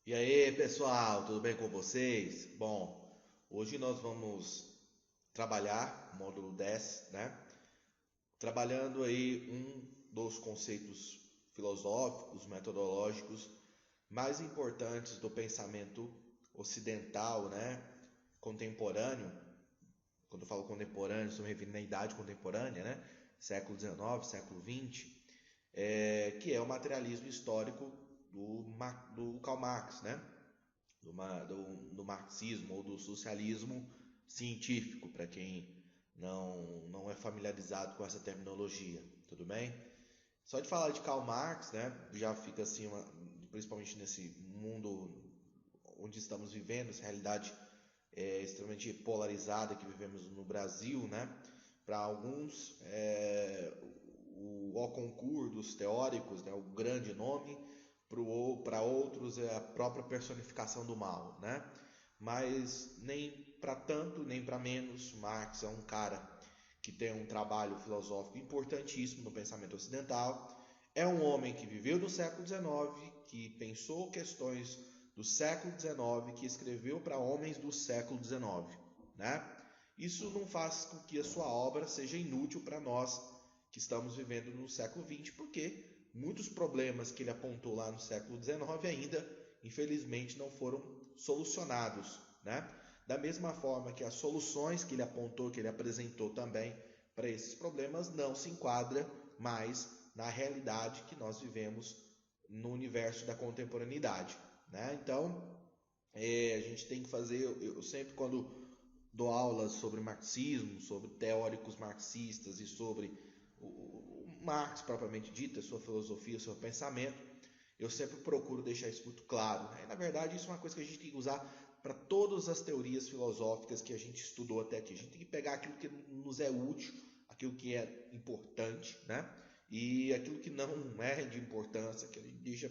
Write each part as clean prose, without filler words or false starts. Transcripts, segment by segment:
E aí, pessoal, tudo bem com vocês? Bom, hoje nós vamos trabalhar o módulo 10, né? Trabalhando aí um dos conceitos filosóficos, metodológicos mais importantes do pensamento ocidental, né? Contemporâneo. Quando eu falo contemporâneo, estou me referindo à idade contemporânea, né? Século XIX, século XX, que é o materialismo histórico do Karl Marx, né? Do marxismo ou do socialismo científico, para quem não é familiarizado com essa terminologia, tudo bem? Só de falar de Karl Marx, né, já fica assim, principalmente nesse mundo onde estamos vivendo, essa realidade extremamente polarizada que vivemos no Brasil, né? Para alguns, o concurso dos teóricos, né, o grande nome, para outros é a própria personificação do mal, né? Mas nem para tanto, nem para menos, Marx é um cara que tem um trabalho filosófico importantíssimo no pensamento ocidental. É um homem que viveu no século XIX, que pensou questões do século XIX, que escreveu para homens do século XIX, né? Isso não faz com que a sua obra seja inútil para nós que estamos vivendo no século XX, porque muitos problemas que ele apontou lá no século XIX ainda, infelizmente, não foram solucionados, né? Da mesma forma que as soluções que ele apontou, que ele apresentou também para esses problemas, não se enquadra mais na realidade que nós vivemos no universo da contemporaneidade, né? Então, a gente tem que fazer, eu sempre quando dou aulas sobre marxismo, sobre teóricos marxistas e sobre o Marx propriamente dito, a sua filosofia, o seu pensamento, eu sempre procuro deixar isso muito claro, né? E, na verdade, isso é uma coisa que a gente tem que usar para todas as teorias filosóficas que a gente estudou até aqui. A gente tem que pegar aquilo que nos é útil, aquilo que é importante, né? E aquilo que não é de importância, que a gente deixa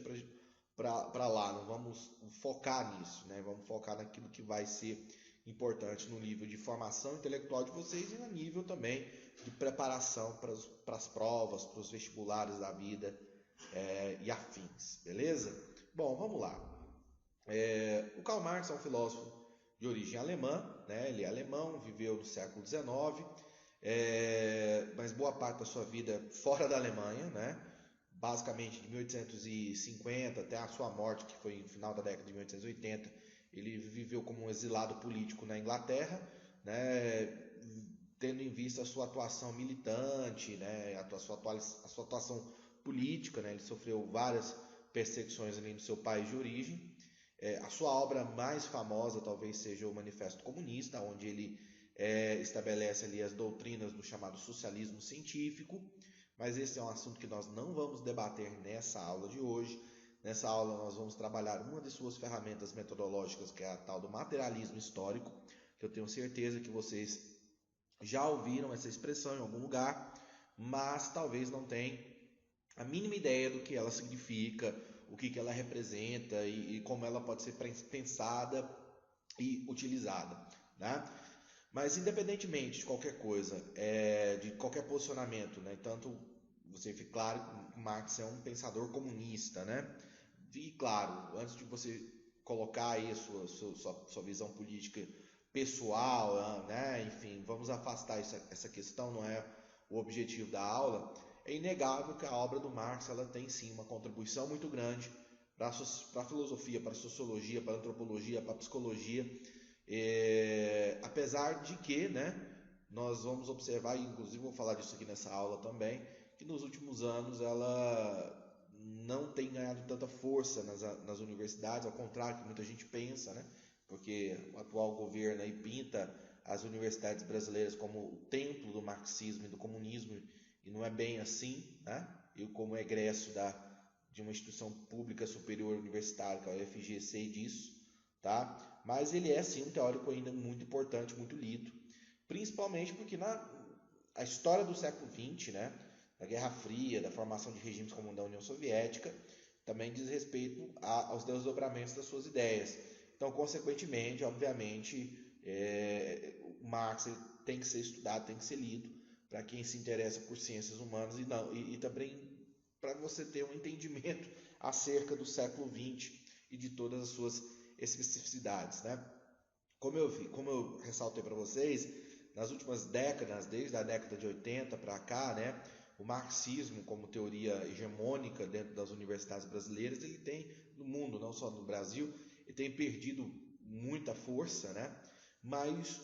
para lá. Não vamos focar nisso, né? Vamos focar naquilo que vai ser importante no nível de formação intelectual de vocês e no nível também de preparação para as provas, para os vestibulares da vida e afins, beleza? Bom, vamos lá. O Karl Marx é um filósofo de origem alemã, né? Ele é alemão, viveu no século XIX, mas boa parte da sua vida fora da Alemanha, né? Basicamente de 1850 até a sua morte, que foi no final da década de 1880, ele viveu como um exilado político na Inglaterra, né? Tendo em vista a sua atuação militante, né? A sua atuação política, né? Ele sofreu várias perseguições ali no seu país de origem. A sua obra mais famosa talvez seja o Manifesto Comunista, onde ele estabelece ali as doutrinas do chamado socialismo científico, mas esse é um assunto que nós não vamos debater nessa aula de hoje. Nessa aula nós vamos trabalhar uma de suas ferramentas metodológicas, que é a tal do materialismo histórico, que eu tenho certeza que vocês já ouviram essa expressão em algum lugar, mas talvez não tenham a mínima ideia do que ela significa, o que ela representa e como ela pode ser pensada e utilizada, né? Mas independentemente de qualquer coisa, de qualquer posicionamento, né? Tanto você fica claro que Marx é um pensador comunista, né? E claro, antes de você colocar aí a sua visão política pessoal, né? Enfim, vamos afastar essa questão, não é o objetivo da aula. É inegável que a obra do Marx ela tem sim uma contribuição muito grande para a filosofia, para a sociologia, para a antropologia, para a psicologia, apesar de que, né, nós vamos observar, e inclusive vou falar disso aqui nessa aula também, que nos últimos anos ela não tem ganhado tanta força nas universidades, ao contrário que muita gente pensa, né? Porque o atual governo aí pinta as universidades brasileiras como o templo do marxismo e do comunismo, e não é bem assim, né? Eu, como egresso de uma instituição pública superior universitária, que é a UFG, sei disso, tá? Mas ele é sim um teórico ainda muito importante, muito lido, principalmente porque a história do século XX, né? Da Guerra Fria, da formação de regimes como o da União Soviética, também diz respeito aos desdobramentos das suas ideias. Então, consequentemente, obviamente, o Marx tem que ser estudado, tem que ser lido para quem se interessa por ciências humanas e também para você ter um entendimento acerca do século XX e de todas as suas especificidades, né? Como eu ressaltei para vocês, nas últimas décadas, desde a década de 80 para cá, né, o marxismo como teoria hegemônica dentro das universidades brasileiras, ele tem, no mundo, não só no Brasil, ele tem perdido muita força, né? Mas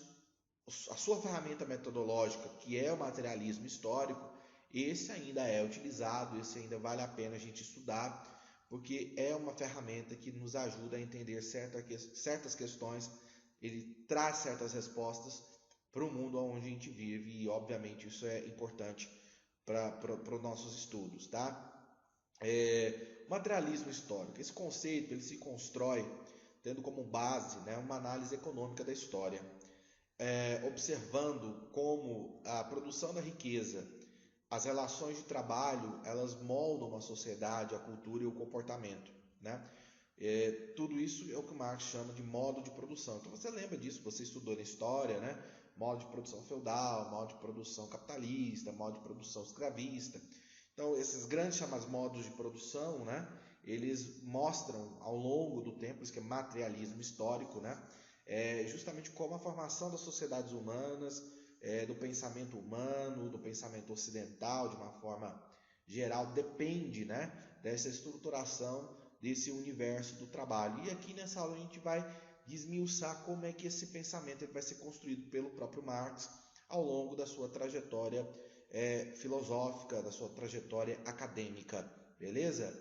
a sua ferramenta metodológica, que é o materialismo histórico, esse ainda é utilizado, esse ainda vale a pena a gente estudar, porque é uma ferramenta que nos ajuda a entender certas questões, ele traz certas respostas para o mundo onde a gente vive, e obviamente isso é importante para os nossos estudos, tá? Materialismo histórico, esse conceito ele se constrói tendo como base, né, uma análise econômica da história, observando como a produção da riqueza, as relações de trabalho, elas moldam uma sociedade, a cultura e o comportamento, né? Tudo isso é o que Marx chama de modo de produção. Então você lembra disso, você estudou na história, né? Modo de produção feudal, modo de produção capitalista, modo de produção escravista. Então esses grandes chamados modos de produção, né? Eles mostram ao longo do tempo, isso que é materialismo histórico, né? Justamente como a formação das sociedades humanas, do pensamento humano, do pensamento ocidental, de uma forma geral, depende, né, dessa estruturação desse universo do trabalho. E aqui nessa aula a gente vai desmiuçar como é que esse pensamento ele vai ser construído pelo próprio Marx ao longo da sua trajetória filosófica, da sua trajetória acadêmica. Beleza?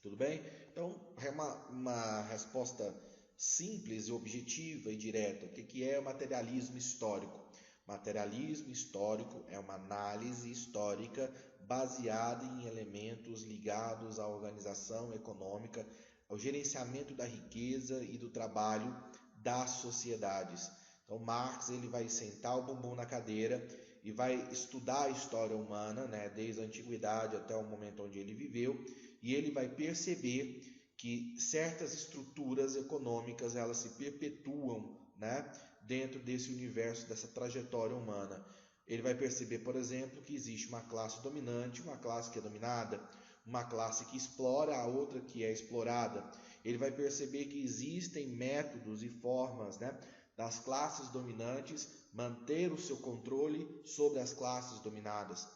Tudo bem? Então, é uma resposta simples, objetiva e direta. O que é o materialismo histórico? Materialismo histórico é uma análise histórica baseada em elementos ligados à organização econômica, ao gerenciamento da riqueza e do trabalho das sociedades. Então Marx ele vai sentar o bumbum na cadeira e vai estudar a história humana, né, desde a antiguidade até o momento onde ele viveu, e ele vai perceber que certas estruturas econômicas elas se perpetuam, né, dentro desse universo, dessa trajetória humana. Ele vai perceber, por exemplo, que existe uma classe dominante, uma classe que é dominada, uma classe que explora, a outra que é explorada. Ele vai perceber que existem métodos e formas, né, das classes dominantes manter o seu controle sobre as classes dominadas.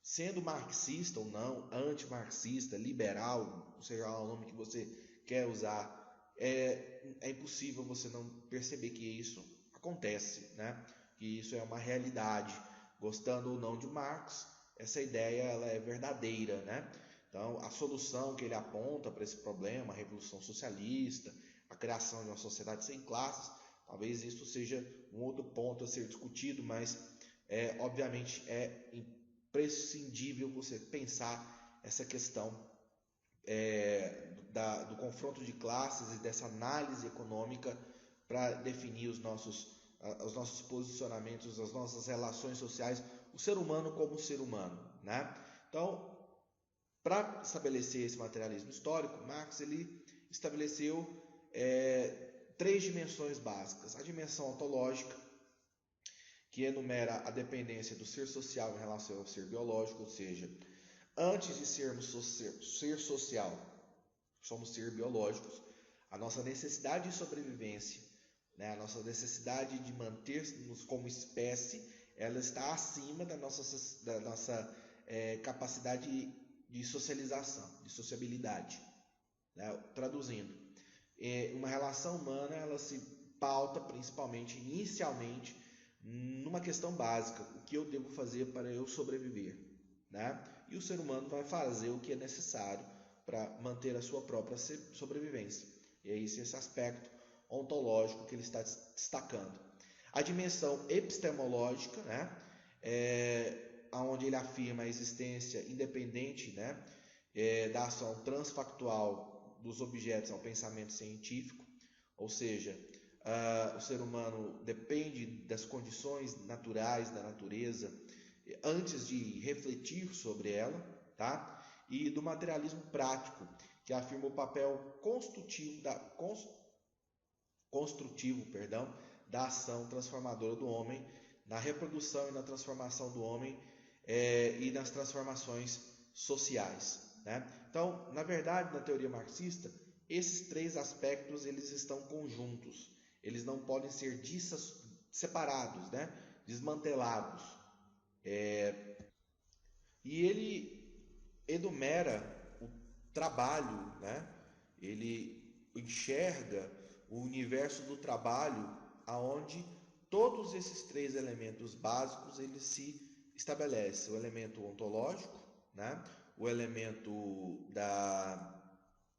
Sendo marxista ou não, antimarxista, liberal, seja lá o nome que você quer usar, é impossível você não perceber que isso acontece, né? Que isso é uma realidade. Gostando ou não de Marx, essa ideia ela é verdadeira, né? Então, a solução que ele aponta para esse problema, a revolução socialista, a criação de uma sociedade sem classes, talvez isso seja um outro ponto a ser discutido, mas obviamente é imprescindível você pensar essa questão do confronto de classes e dessa análise econômica para definir os nossos posicionamentos, as nossas relações sociais, o ser humano como ser humano, né? Então, para estabelecer esse materialismo histórico, Marx ele estabeleceu 3 dimensões básicas. A dimensão ontológica, que enumera a dependência do ser social em relação ao ser biológico, ou seja, antes de sermos ser social, somos ser biológicos, a nossa necessidade de sobrevivência, né, a nossa necessidade de manter-nos como espécie, ela está acima da nossa capacidade de socialização, de sociabilidade. Né? Traduzindo, uma relação humana ela se pauta principalmente, inicialmente, numa questão básica: o que eu devo fazer para eu sobreviver, né? E o ser humano vai fazer o que é necessário para manter a sua própria sobrevivência. E é esse aspecto ontológico que ele está destacando. A dimensão epistemológica, né? Onde ele afirma a existência independente, né, da ação transfactual dos objetos ao pensamento científico, ou seja, o ser humano depende das condições naturais da natureza antes de refletir sobre ela, tá? E do materialismo prático, que afirma o papel construtivo da ação transformadora do homem na reprodução e na transformação do homem e nas transformações sociais, né? Então, na verdade, na teoria marxista, esses três aspectos eles estão conjuntos, eles não podem ser separados, né? Desmantelados. E ele enumera o trabalho, né? Ele enxerga o universo do trabalho aonde todos esses três elementos básicos eles se estabelecem: o elemento ontológico, né? O elemento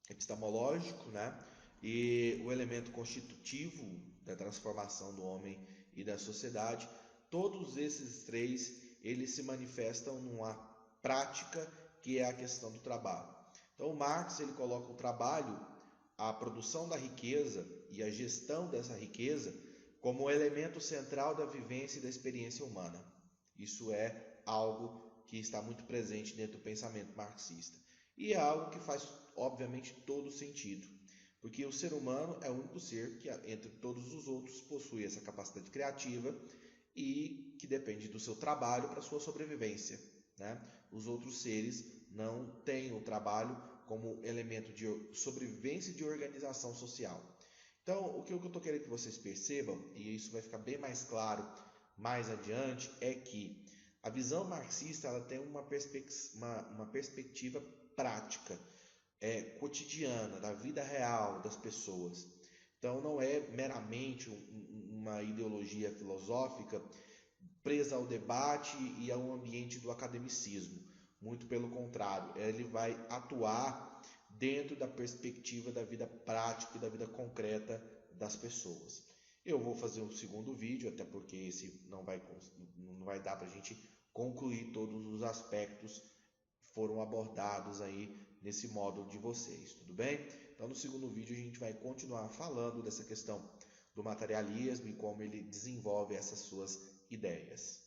epistemológico, né? E o elemento constitutivo da transformação do homem e da sociedade. Todos esses três eles se manifestam numa prática que é a questão do trabalho. Então, o Marx ele coloca o trabalho, a produção da riqueza e a gestão dessa riqueza como o elemento central da vivência e da experiência humana. Isso é algo que está muito presente dentro do pensamento marxista. E é algo que faz, obviamente, todo sentido. Porque o ser humano é o único ser que, entre todos os outros, possui essa capacidade criativa e que depende do seu trabalho para a sua sobrevivência, né? Os outros seres não têm o trabalho como elemento de sobrevivência e de organização social. Então, o que eu estou querendo que vocês percebam, e isso vai ficar bem mais claro mais adiante, é que a visão marxista ela tem uma perspectiva prática, cotidiana, da vida real das pessoas. Então, não é meramente uma ideologia filosófica presa ao debate e ao ambiente do academicismo. Muito pelo contrário, ele vai atuar dentro da perspectiva da vida prática e da vida concreta das pessoas. Eu vou fazer um segundo vídeo, até porque esse não vai dar para a gente concluir todos os aspectos que foram abordados aí nesse módulo de vocês, tudo bem? Então, no segundo vídeo a gente vai continuar falando dessa questão do materialismo e como ele desenvolve essas suas ideias.